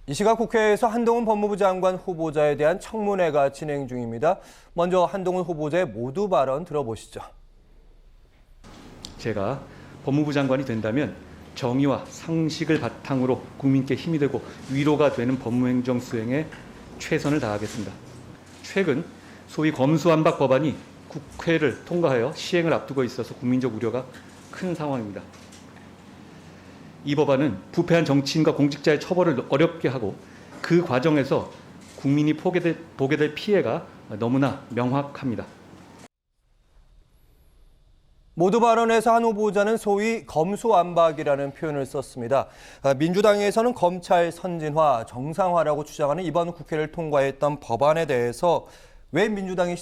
이 시각 국회에서 한동훈 법무부 장관 후보자에 대한 청문회가 진행 중입니다. 먼저 한동훈 후보자의 모두 발언 들어보시죠. 제가 법무부 장관이 된다면 정의와 상식을 바탕으로 국민께 힘이 되고 위로가 되는 법무행정 수행에 최선을 다하겠습니다. 최근 소위 검수완박 법안이 국회를 통과하여 시행을 앞두고 있어서 국민적 우려가 큰 상황입니다. 이 법안은 부패한 정치인과 공직자의 처벌을 어렵게 하고 그 과정에서 국민이 보게 될 피해가 너무나 명확합니다. 모두 발언에서 한 후보자는 소위 검수완박이라는 표현을 썼습니다. 민주당에서는 검찰 선진화, 정상화라고 주장하는 이번 국회를 통과했던 법안에 대해서 왜 민주당에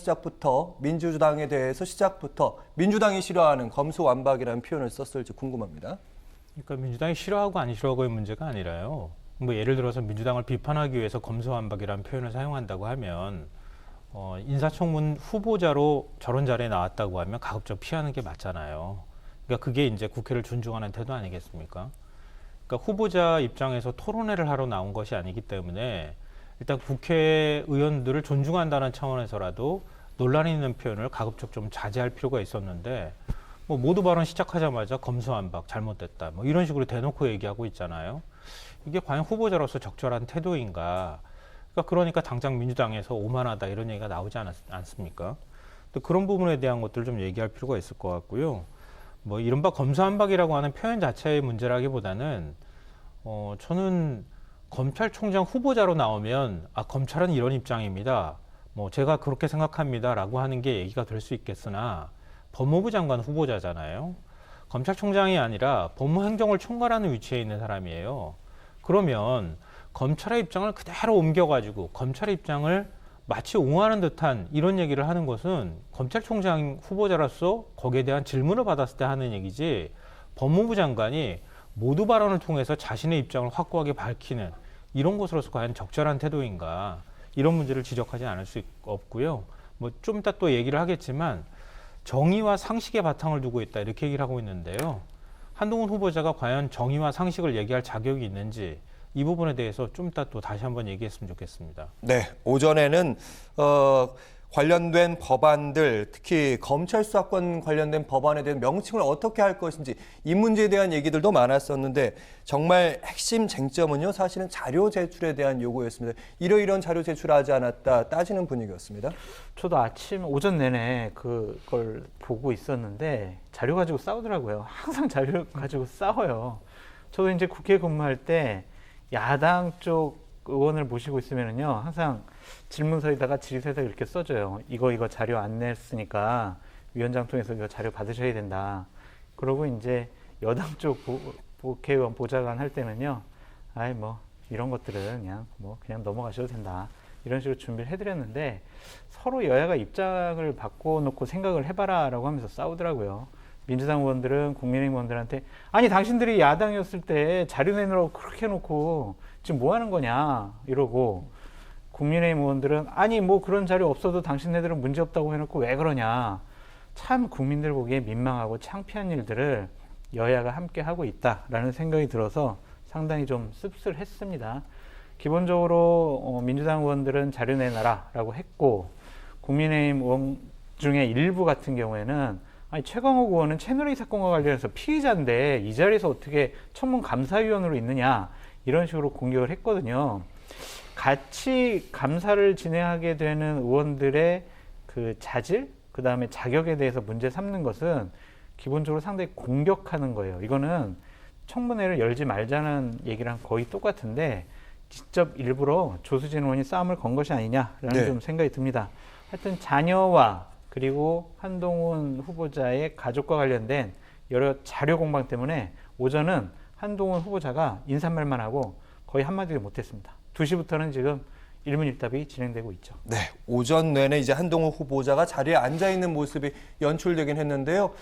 대해서 시작부터 민주당이 싫어하는 검수완박이라는 표현을 썼을지 궁금합니다. 그러니까 민주당이 싫어하고 안 싫어하고의 문제가 아니라요. 뭐 예를 들어서 민주당을 비판하기 위해서 검수완박이라는 표현을 사용한다고 하면 인사청문 후보자로 저런 자리에 나왔다고 하면 가급적 피하는 게 맞잖아요. 그러니까 그게 이제 국회를 존중하는 태도 아니겠습니까? 그러니까 후보자 입장에서 토론회를 하러 나온 것이 아니기 때문에 일단 국회의원들을 존중한다는 차원에서라도 논란이 있는 표현을 가급적 좀 자제할 필요가 있었는데 뭐 모두 발언 시작하자마자 검수완박 잘못됐다 뭐 이런 식으로 대놓고 얘기하고 있잖아요. 이게 과연 후보자로서 적절한 태도인가? 그러니까 당장 민주당에서 오만하다 이런 얘기가 나오지 않습니까? 또 그런 부분에 대한 것들을 좀 얘기할 필요가 있을 것 같고요. 뭐 이른바 검수완박이라고 하는 표현 자체의 문제라기보다는 저는 검찰총장 후보자로 나오면 검찰은 이런 입장입니다. 뭐 제가 그렇게 생각합니다라고 하는 게 얘기가 될 수 있겠으나 법무부 장관 후보자잖아요. 검찰총장이 아니라 법무행정을 총괄하는 위치에 있는 사람이에요. 그러면 검찰의 입장을 그대로 옮겨가지고 검찰의 입장을 마치 옹호하는 듯한 이런 얘기를 하는 것은 검찰총장 후보자로서 거기에 대한 질문을 받았을 때 하는 얘기지 법무부 장관이 모두 발언을 통해서 자신의 입장을 확고하게 밝히는 이런 것으로서 과연 적절한 태도인가 이런 문제를 지적하지 않을 수 없고요. 뭐 좀 이따 또 얘기를 하겠지만 정의와 상식의 바탕을 두고 있다 이렇게 얘기를 하고 있는데요. 한동훈 후보자가 과연 정의와 상식을 얘기할 자격이 있는지 이 부분에 대해서 좀 이따 또 다시 한번 얘기했으면 좋겠습니다. 네, 오전에는 관련된 법안들, 특히 검찰 수사권 관련된 법안에 대한 명칭을 어떻게 할 것인지 이 문제에 대한 얘기들도 많았었는데 정말 핵심 쟁점은요, 사실은 자료 제출에 대한 요구였습니다. 이러이러한 자료 제출하지 않았다 따지는 분위기였습니다. 저도 오전 내내 그걸 보고 있었는데 자료 가지고 싸우더라고요. 항상 자료 가지고 싸워요. 저도 이제 국회 근무할 때 야당 쪽 의원을 모시고 있으면은요, 항상 질문서에다가 질의서에다 이렇게 써줘요. 이거 자료 안 냈으니까 위원장 통해서 이거 자료 받으셔야 된다. 그러고 이제 여당 쪽 국회의원 보좌관 할 때는요, 이런 것들은 그냥 넘어가셔도 된다. 이런 식으로 준비를 해드렸는데 서로 여야가 입장을 바꿔놓고 생각을 해봐라라고 하면서 싸우더라고요. 민주당 의원들은 국민의힘 의원들한테 아니 당신들이 야당이었을 때 자료 내놓으라고 그렇게 해놓고 지금 뭐 하는 거냐 이러고 국민의힘 의원들은 아니 뭐 그런 자료 없어도 당신네들은 문제없다고 해놓고 왜 그러냐. 참 국민들 보기에 민망하고 창피한 일들을 여야가 함께 하고 있다라는 생각이 들어서 상당히 좀 씁쓸했습니다. 기본적으로 민주당 의원들은 자료 내놔라라고 했고 국민의힘 의원 중에 일부 같은 경우에는 아니 최강욱 의원은 채널A 사건과 관련해서 피의자인데 이 자리에서 어떻게 청문감사위원으로 있느냐 이런 식으로 공격을 했거든요. 같이 감사를 진행하게 되는 의원들의 그 자질, 그 다음에 자격에 대해서 문제 삼는 것은 기본적으로 상당히 공격하는 거예요. 이거는 청문회를 열지 말자는 얘기랑 거의 똑같은데 직접 일부러 조수진 의원이 싸움을 건 것이 아니냐라는 좀 생각이 듭니다. 하여튼 자녀와 그리고 한동훈 후보자의 가족과 관련된 여러 자료 공방 때문에 오전은 한동훈 후보자가 인사말만 하고 거의 한마디도 못했습니다. 2시부터는 지금 일문일답이 진행되고 있죠. 네, 오전 내내 이제 한동훈 후보자가 자리에 앉아 있는 모습이 연출되긴 했는데요.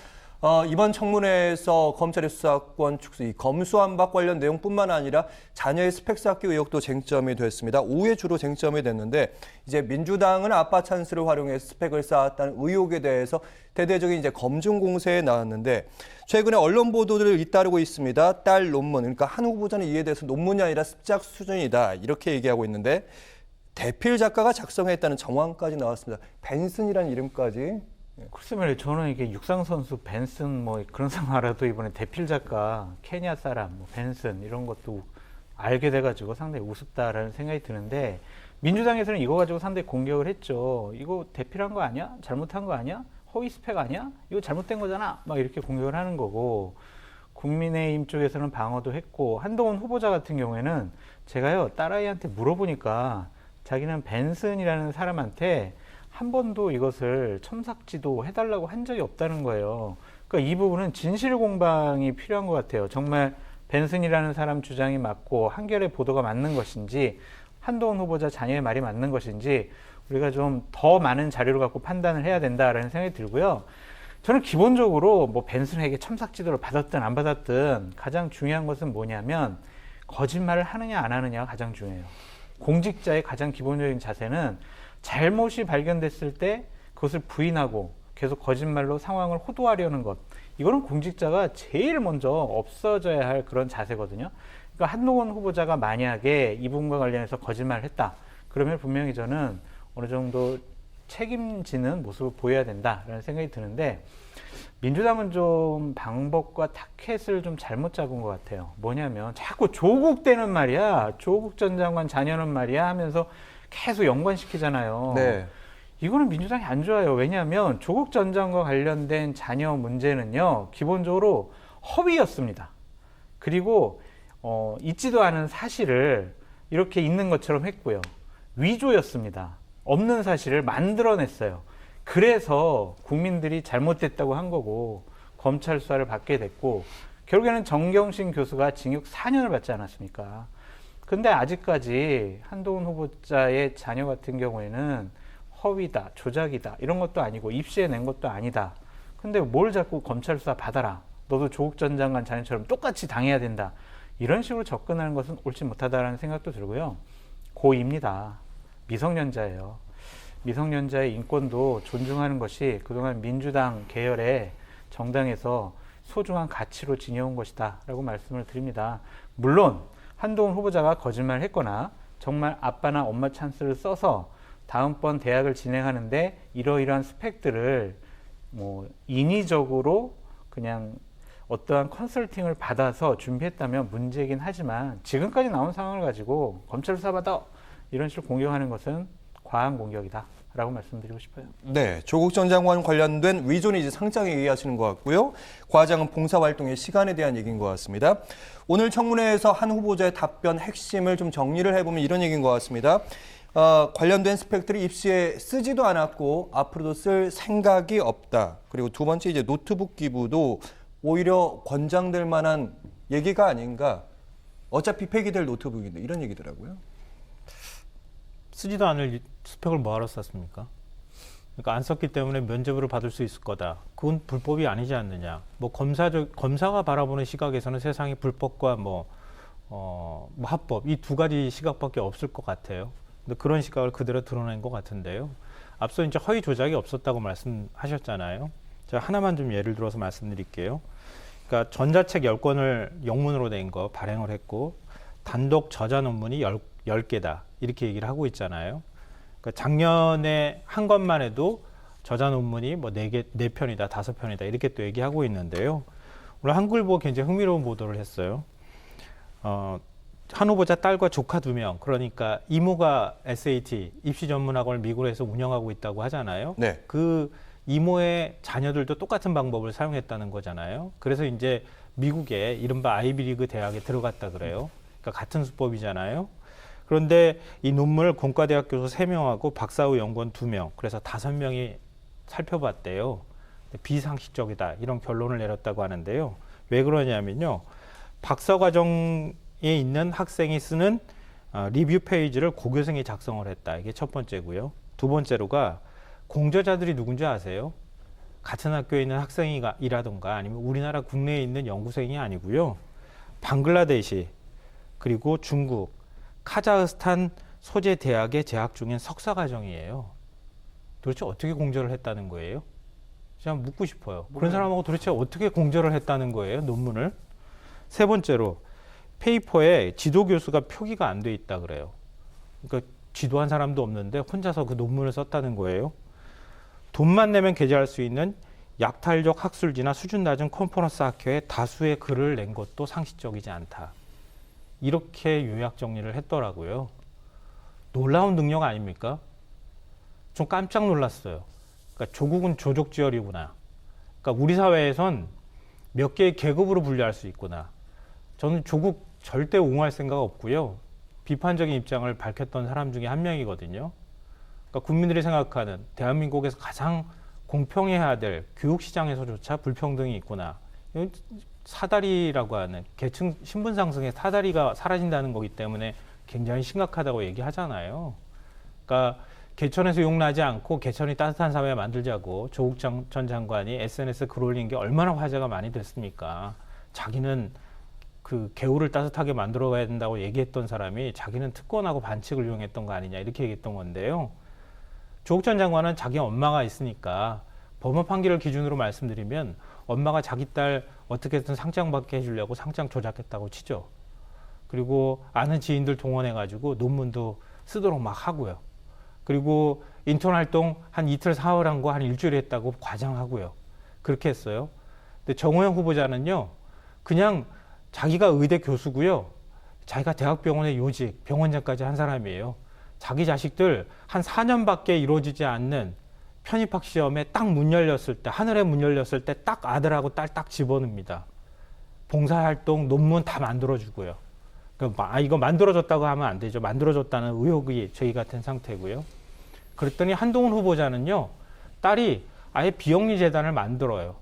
이번 청문회에서 검찰의 수사권 축소, 이 검수완박 관련 내용뿐만 아니라 자녀의 스펙 쌓기 의혹도 쟁점이 됐습니다. 오후에 주로 쟁점이 됐는데 이제 민주당은 아빠 찬스를 활용해서 스펙을 쌓았다는 의혹에 대해서 대대적인 이제 검증 공세에 나왔는데 최근에 언론 보도들을 잇따르고 있습니다. 딸 논문, 그러니까 한 후보자는 이에 대해서 논문이 아니라 습작 수준이다 이렇게 얘기하고 있는데 대필 작가가 작성했다는 정황까지 나왔습니다. 벤슨이라는 이름까지. 글쎄 말이에요. 저는 이게 육상 선수 벤슨 뭐 그런 사람 알아도 이번에 대필 작가 케냐 사람 뭐 벤슨 이런 것도 알게 돼가지고 상당히 우습다라는 생각이 드는데 민주당에서는 이거 가지고 상당히 공격을 했죠. 이거 대필한 거 아니야? 잘못한 거 아니야? 허위 스펙 아니야? 이거 잘못된 거잖아. 막 이렇게 공격을 하는 거고 국민의힘 쪽에서는 방어도 했고 한동훈 후보자 같은 경우에는 제가요 딸아이한테 물어보니까 자기는 벤슨이라는 사람한테 한 번도 이것을 첨삭지도 해달라고 한 적이 없다는 거예요. 그러니까 이 부분은 진실 공방이 필요한 것 같아요. 정말 벤슨이라는 사람 주장이 맞고 한겨레 보도가 맞는 것인지 한동훈 후보자 자녀의 말이 맞는 것인지 우리가 좀 더 많은 자료를 갖고 판단을 해야 된다라는 생각이 들고요. 저는 기본적으로 뭐 벤슨에게 첨삭지도를 받았든 안 받았든 가장 중요한 것은 뭐냐면 거짓말을 하느냐 안 하느냐가 가장 중요해요. 공직자의 가장 기본적인 자세는 잘못이 발견됐을 때 그것을 부인하고 계속 거짓말로 상황을 호도하려는 것. 이거는 공직자가 제일 먼저 없어져야 할 그런 자세거든요. 그러니까 한동훈 후보자가 만약에 이 부분과 관련해서 거짓말을 했다. 그러면 분명히 저는 어느 정도 책임지는 모습을 보여야 된다라는 생각이 드는데 민주당은 좀 방법과 타켓을 좀 잘못 잡은 것 같아요. 뭐냐면 자꾸 조국 때는 말이야. 조국 전 장관 자녀는 말이야 하면서 계속 연관시키잖아요. 네. 이거는 민주당이 안 좋아요. 왜냐하면 조국 전 장관과 관련된 자녀 문제는요. 기본적으로 허위였습니다. 그리고 있지도 않은 사실을 이렇게 있는 것처럼 했고요. 위조였습니다. 없는 사실을 만들어냈어요. 그래서 국민들이 잘못됐다고 한 거고 검찰 수사를 받게 됐고 결국에는 정경심 교수가 징역 4년을 받지 않았습니까? 근데 아직까지 한동훈 후보자의 자녀 같은 경우에는 허위다, 조작이다 이런 것도 아니고 입시에 낸 것도 아니다. 근데 뭘 자꾸 검찰 수사 받아라. 너도 조국 전 장관 자녀처럼 똑같이 당해야 된다. 이런 식으로 접근하는 것은 옳지 못하다라는 생각도 들고요. 고2입니다. 미성년자예요. 미성년자의 인권도 존중하는 것이 그동안 민주당 계열의 정당에서 소중한 가치로 지녀온 것이다 라고 말씀을 드립니다. 물론 한동훈 후보자가 거짓말을 했거나 정말 아빠나 엄마 찬스를 써서 다음번 대학을 진행하는데 이러이러한 스펙들을 뭐 인위적으로 그냥 어떠한 컨설팅을 받아서 준비했다면 문제이긴 하지만 지금까지 나온 상황을 가지고 검찰 수사 받아 이런 식으로 공격하는 것은 과한 공격이다 라고 말씀드리고 싶어요. 네, 조국 전 장관 관련된 위조는 이제 상장 얘기하시는 것 같고요. 과장은 봉사활동의 시간에 대한 얘기인 것 같습니다. 오늘 청문회에서 한 후보자의 답변 핵심을 좀 정리를 해보면 이런 얘기인 것 같습니다. 관련된 스펙들이 입시에 쓰지도 않았고 앞으로도 쓸 생각이 없다. 그리고 두 번째 이제 노트북 기부도 오히려 권장될 만한 얘기가 아닌가. 어차피 폐기될 노트북인데 이런 얘기더라고요. 쓰지도 않을 스펙을 뭐하러 썼습니까? 그러니까 안 썼기 때문에 면접을 받을 수 있을 거다. 그건 불법이 아니지 않느냐. 뭐 검사가 바라보는 시각에서는 세상에 불법과 뭐 합법 이 두 가지 시각밖에 없을 것 같아요. 근데 그런 시각을 그대로 드러낸 것 같은데요. 앞서 이제 허위 조작이 없었다고 말씀하셨잖아요. 제가 하나만 좀 예를 들어서 말씀드릴게요. 그러니까 전자책 10권을 영문으로 낸 거 발행을 했고 단독 저자 논문이 10개다. 이렇게 얘기를 하고 있잖아요. 그러니까 작년에 한 것만 해도 저자 논문이 뭐 4편이다, 5편이다 이렇게 또 얘기하고 있는데요. 오늘 한글보 굉장히 흥미로운 보도를 했어요. 한 후보자 딸과 조카 2명, 그러니까 이모가 SAT 입시전문학원을 미국에서 운영하고 있다고 하잖아요. 네. 그 이모의 자녀들도 똑같은 방법을 사용했다는 거잖아요. 그래서 이제 미국의 이른바 아이비리그 대학에 들어갔다 그래요. 그러니까 같은 수법이잖아요. 그런데 이 논문을 공과대학 교수 3명하고 박사후 연구원 2명, 그래서 5명이 살펴봤대요. 비상식적이다 이런 결론을 내렸다고 하는데요. 왜 그러냐면요. 박사과정에 있는 학생이 쓰는 리뷰 페이지를 고교생이 작성을 했다. 이게 첫 번째고요. 두 번째로가 공저자들이 누군지 아세요? 같은 학교에 있는 학생이라던가 아니면 우리나라 국내에 있는 연구생이 아니고요. 방글라데시, 그리고 중국, 카자흐스탄 소재 대학에 재학 중인 석사 과정이에요. 도대체 어떻게 공저를 했다는 거예요? 제가 묻고 싶어요. 그런 사람하고 도대체 어떻게 공저를 했다는 거예요, 논문을? 세 번째로, 페이퍼에 지도 교수가 표기가 안 돼 있다 그래요. 그러니까 지도한 사람도 없는데 혼자서 그 논문을 썼다는 거예요. 돈만 내면 게재할 수 있는 약탈적 학술지나 수준 낮은 컨퍼런스 학회에 다수의 글을 낸 것도 상식적이지 않다. 이렇게 요약 정리를 했더라고요. 놀라운 능력 아닙니까? 좀 깜짝 놀랐어요. 그러니까 조국은 조족지혈이구나. 그러니까 우리 사회에선 몇 개의 계급으로 분류할 수 있구나. 저는 조국 절대 옹호할 생각 없고요. 비판적인 입장을 밝혔던 사람 중에 한 명이거든요. 그러니까 국민들이 생각하는 대한민국에서 가장 공평해야 될 교육시장에서조차 불평등이 있구나. 이건 사다리라고 하는 계층 신분 상승의 사다리가 사라진다는 거기 때문에 굉장히 심각하다고 얘기하잖아요. 그러니까 개천에서 욕나지 않고 개천이 따뜻한 사회 만들자고 조국 전 장관이 SNS에 글 올린 게 얼마나 화제가 많이 됐습니까? 자기는 그 개울을 따뜻하게 만들어 가야 된다고 얘기했던 사람이 자기는 특권하고 반칙을 이용했던 거 아니냐 이렇게 얘기했던 건데요. 조국 전 장관은 자기 엄마가 있으니까 법원 판결을 기준으로 말씀드리면 엄마가 자기 딸 어떻게든 상장 받게 해주려고 상장 조작했다고 치죠. 그리고 아는 지인들 동원해가지고 논문도 쓰도록 막 하고요. 그리고 인턴 활동 한 이틀 사흘 한 거 한 일주일 했다고 과장하고요. 그렇게 했어요. 근데 정호영 후보자는요, 그냥 자기가 의대 교수고요. 자기가 대학병원의 요직, 병원장까지 한 사람이에요. 자기 자식들 한 4년밖에 이루어지지 않는 편입학 시험에 딱 문 열렸을 때, 하늘에 문 열렸을 때 딱 아들하고 딸 딱 집어넣습니다. 봉사활동, 논문 다 만들어주고요. 이거 만들어줬다고 하면 안 되죠. 만들어줬다는 의혹이 저희 같은 상태고요. 그랬더니 한동훈 후보자는요, 딸이 아예 비영리 재단을 만들어요.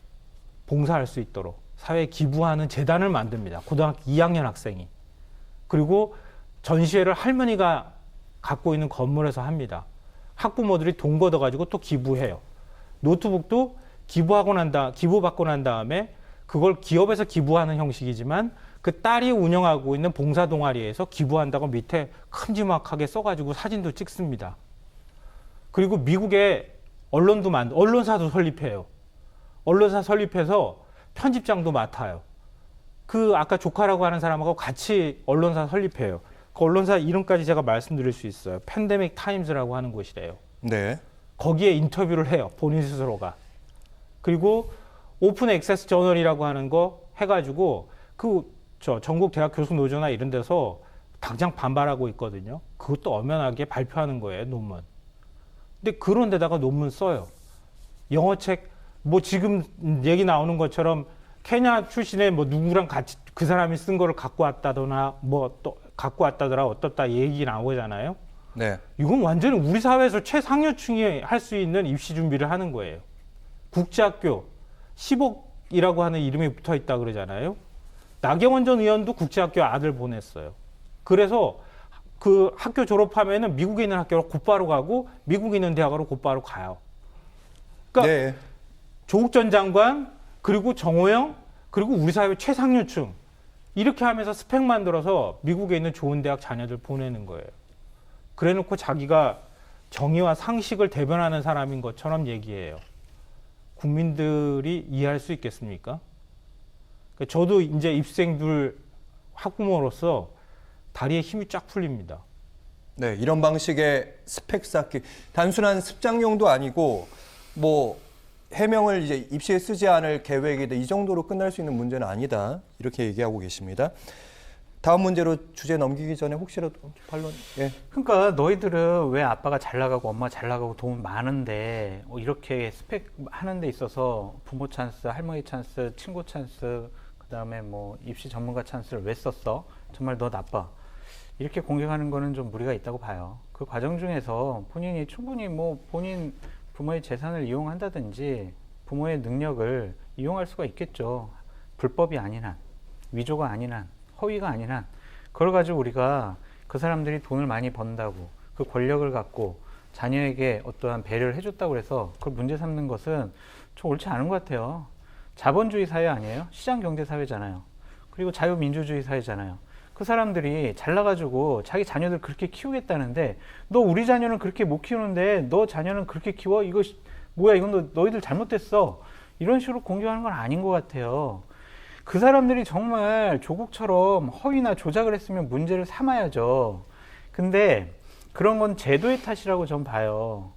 봉사할 수 있도록. 사회에 기부하는 재단을 만듭니다. 고등학교 2학년 학생이. 그리고 전시회를 할머니가 갖고 있는 건물에서 합니다. 학부모들이 돈 걷어가지고 또 기부해요. 노트북도 기부받고 난 다음에 그걸 기업에서 기부하는 형식이지만 그 딸이 운영하고 있는 봉사 동아리에서 기부한다고 밑에 큼지막하게 써가지고 사진도 찍습니다. 그리고 미국의 언론사도 설립해요. 언론사 설립해서 편집장도 맡아요. 그 아까 조카라고 하는 사람하고 같이 언론사 설립해요. 그 언론사 이름까지 제가 말씀드릴 수 있어요. 팬데믹 타임즈라고 하는 곳이래요. 네. 거기에 인터뷰를 해요. 본인 스스로가. 그리고 오픈 액세스 저널이라고 하는 거 해가지고 전국 대학 교수 노조나 이런 데서 당장 반발하고 있거든요. 그것도 엄연하게 발표하는 거예요, 논문. 근데 그런 데다가 논문 써요. 영어책, 뭐 지금 얘기 나오는 것처럼 케냐 출신의 뭐 누구랑 같이 그 사람이 쓴 거를 갖고 왔다더나 뭐 또 갖고 왔다더라 어떻다 얘기 나오잖아요. 네. 이건 완전히 우리 사회에서 최상류층이 할 수 있는 입시 준비를 하는 거예요. 국제학교 10억이라고 하는 이름이 붙어 있다 그러잖아요. 나경원 전 의원도 국제학교 아들 보냈어요. 그래서 그 학교 졸업하면은 미국에 있는 학교로 곧바로 가고 미국에 있는 대학으로 곧바로 가요. 그러니까 네. 조국 전 장관 그리고 정호영 그리고 우리 사회 최상류층 이렇게 하면서 스펙 만들어서 미국에 있는 좋은 대학 자녀들 보내는 거예요. 그래놓고 자기가 정의와 상식을 대변하는 사람인 것처럼 얘기해요. 국민들이 이해할 수 있겠습니까? 저도 이제 입생들 학부모로서 다리에 힘이 쫙 풀립니다. 네, 이런 방식의 스펙 쌓기, 단순한 습작용도 아니고 뭐 해명을 이제 입시에 쓰지 않을 계획이다 이 정도로 끝날 수 있는 문제는 아니다 이렇게 얘기하고 계십니다. 다음 문제로 주제 넘기기 전에 혹시라도 반론. 예. 그러니까 너희들은 왜 아빠가 잘 나가고 엄마가 잘 나가고 돈 많은데 이렇게 스펙 하는 데 있어서 부모 찬스, 할머니 찬스, 친구 찬스, 그다음에 뭐 입시 전문가 찬스를 왜 썼어? 정말 너 나빠. 이렇게 공격하는 거는 좀 무리가 있다고 봐요. 그 과정 중에서 본인이 충분히 뭐 본인 부모의 재산을 이용한다든지 부모의 능력을 이용할 수가 있겠죠. 불법이 아닌 한, 위조가 아닌 한, 허위가 아닌 한. 그걸 가지고 우리가 그 사람들이 돈을 많이 번다고 그 권력을 갖고 자녀에게 어떠한 배려를 해줬다고 해서 그걸 문제 삼는 것은 저 옳지 않은 것 같아요. 자본주의 사회 아니에요? 시장 경제 사회잖아요. 그리고 자유민주주의 사회잖아요. 그 사람들이 잘나가지고 자기 자녀들 그렇게 키우겠다는데 너 우리 자녀는 그렇게 못 키우는데 너 자녀는 그렇게 키워? 이거 뭐야? 이건 너희들 잘못됐어. 이런 식으로 공격하는 건 아닌 것 같아요. 그 사람들이 정말 조국처럼 허위나 조작을 했으면 문제를 삼아야죠. 근데 그런 건 제도의 탓이라고 전 봐요.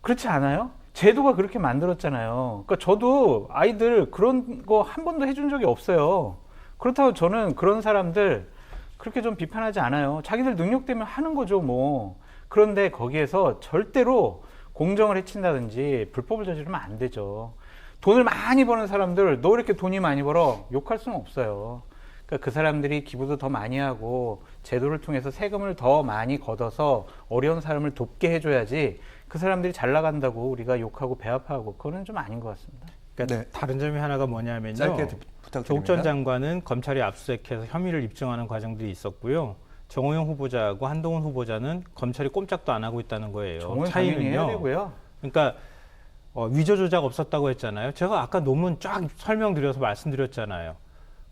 그렇지 않아요? 제도가 그렇게 만들었잖아요. 그러니까 저도 아이들 그런 거 한 번도 해준 적이 없어요. 그렇다고 저는 그런 사람들 그렇게 좀 비판하지 않아요. 자기들 능력 때문에 하는 거죠, 뭐. 그런데 거기에서 절대로 공정을 해친다든지 불법을 저지르면 안 되죠. 돈을 많이 버는 사람들, 너 이렇게 돈이 많이 벌어? 욕할 수는 없어요. 그러니까 그 사람들이 기부도 더 많이 하고 제도를 통해서 세금을 더 많이 걷어서 어려운 사람을 돕게 해줘야지 그 사람들이 잘 나간다고 우리가 욕하고 배아파하고 그거는 좀 아닌 것 같습니다. 그러니까 네. 다른 점이 하나가 뭐냐면요. 짧게 조국 전 부탁드립니다. 장관은 검찰이 압수수색해서 혐의를 입증하는 과정들이 있었고요. 정호영 후보자하고 한동훈 후보자는 검찰이 꼼짝도 안 하고 있다는 거예요. 정말 당연히 해야 되고요. 그러니까 위조 조작 없었다고 했잖아요. 제가 아까 논문 쫙 설명드려서 말씀드렸잖아요.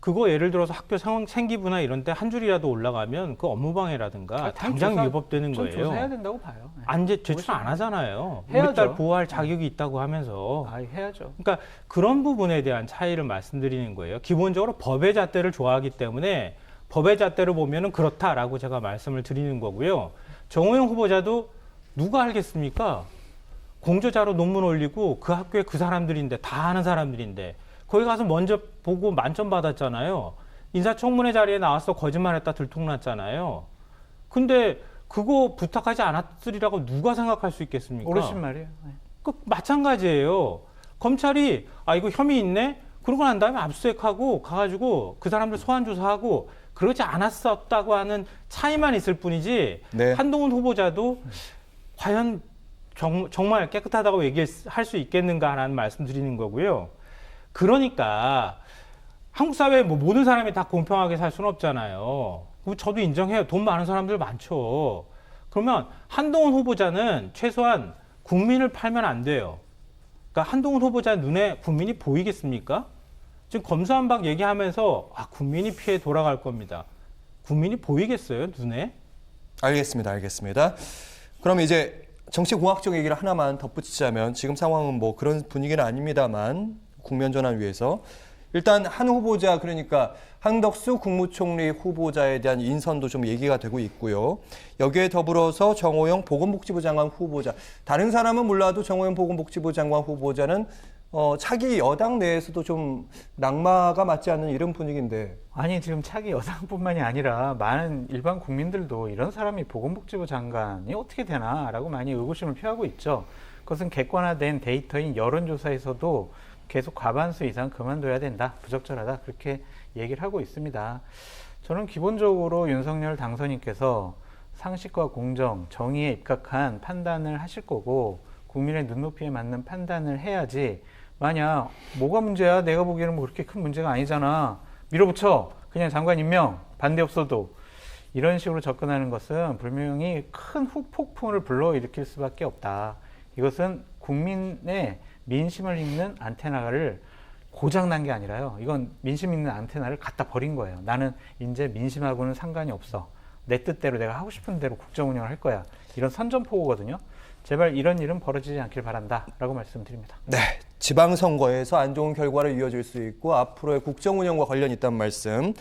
그거 예를 들어서 학교 생기부나 이런 데 한 줄이라도 올라가면 그 업무방해라든가 당장 위법되는 좀 거예요. 조사해야 된다고 봐요. 네. 안 제출 안 하잖아요. 해야죠. 우리 딸 보호할 자격이 있다고 하면서. 해야죠. 그러니까 그런 부분에 대한 차이를 말씀드리는 거예요. 기본적으로 법의 잣대를 좋아하기 때문에 법의 잣대로 보면은 그렇다라고 제가 말씀을 드리는 거고요. 정호영 후보자도 누가 알겠습니까? 공저자로 논문 올리고 그 학교에 그 사람들인데 다 아는 사람들인데 거기 가서 먼저 보고 만점 받았잖아요. 인사청문회 자리에 나와서 거짓말했다 들통났잖아요. 근데 그거 부탁하지 않았으리라고 누가 생각할 수 있겠습니까? 옳으신 말이에요. 네. 그 마찬가지예요. 검찰이 이거 혐의 있네. 그러고 난 다음에 압수수색하고 가가지고 그 사람들 소환 조사하고 그러지 않았었다고 하는 차이만 있을 뿐이지. 네. 한동훈 후보자도 과연 정말 깨끗하다고 얘기할 수 있겠는가 하는 말씀 드리는 거고요. 그러니까 한국 사회에 뭐 모든 사람이 다 공평하게 살 수는 없잖아요. 저도 인정해요. 돈 많은 사람들 많죠. 그러면 한동훈 후보자는 최소한 국민을 팔면 안 돼요. 그러니까 한동훈 후보자 눈에 국민이 보이겠습니까? 지금 검수완박 얘기하면서 국민이 피해 돌아갈 겁니다. 국민이 보이겠어요, 눈에? 알겠습니다. 그럼 이제 정치공학적 얘기를 하나만 덧붙이자면 지금 상황은 뭐 그런 분위기는 아닙니다만 국면 전환 위해서 일단 한 후보자 그러니까 한덕수 국무총리 후보자에 대한 인선도 좀 얘기가 되고 있고요. 여기에 더불어서 정호영 보건복지부 장관 후보자. 다른 사람은 몰라도 정호영 보건복지부 장관 후보자는 차기 여당 내에서도 좀 낙마가 맞지 않는 이런 분위기인데. 아니 지금 차기 여당뿐만이 아니라 많은 일반 국민들도 이런 사람이 보건복지부 장관이 어떻게 되나라고 많이 의구심을 표하고 있죠. 그것은 객관화된 데이터인 여론조사에서도 계속 과반수 이상 그만둬야 된다, 부적절하다 그렇게 얘기를 하고 있습니다. 저는 기본적으로 윤석열 당선인께서 상식과 공정, 정의에 입각한 판단을 하실 거고 국민의 눈높이에 맞는 판단을 해야지 만약 뭐가 문제야? 내가 보기에는 뭐 그렇게 큰 문제가 아니잖아. 밀어붙여. 그냥 장관 임명. 반대 없어도. 이런 식으로 접근하는 것은 분명히 큰 후폭풍을 불러일으킬 수밖에 없다. 이것은 국민의 민심을 읽는 안테나를 고장난 게 아니라요. 이건 민심 읽는 안테나를 갖다 버린 거예요. 나는 이제 민심하고는 상관이 없어. 내 뜻대로 내가 하고 싶은 대로 국정 운영을 할 거야. 이런 선전포고거든요. 제발 이런 일은 벌어지지 않길 바란다 라고 말씀드립니다. 네, 지방선거에서 안 좋은 결과를 이어질 수 있고 앞으로의 국정 운영과 관련이 있다는 말씀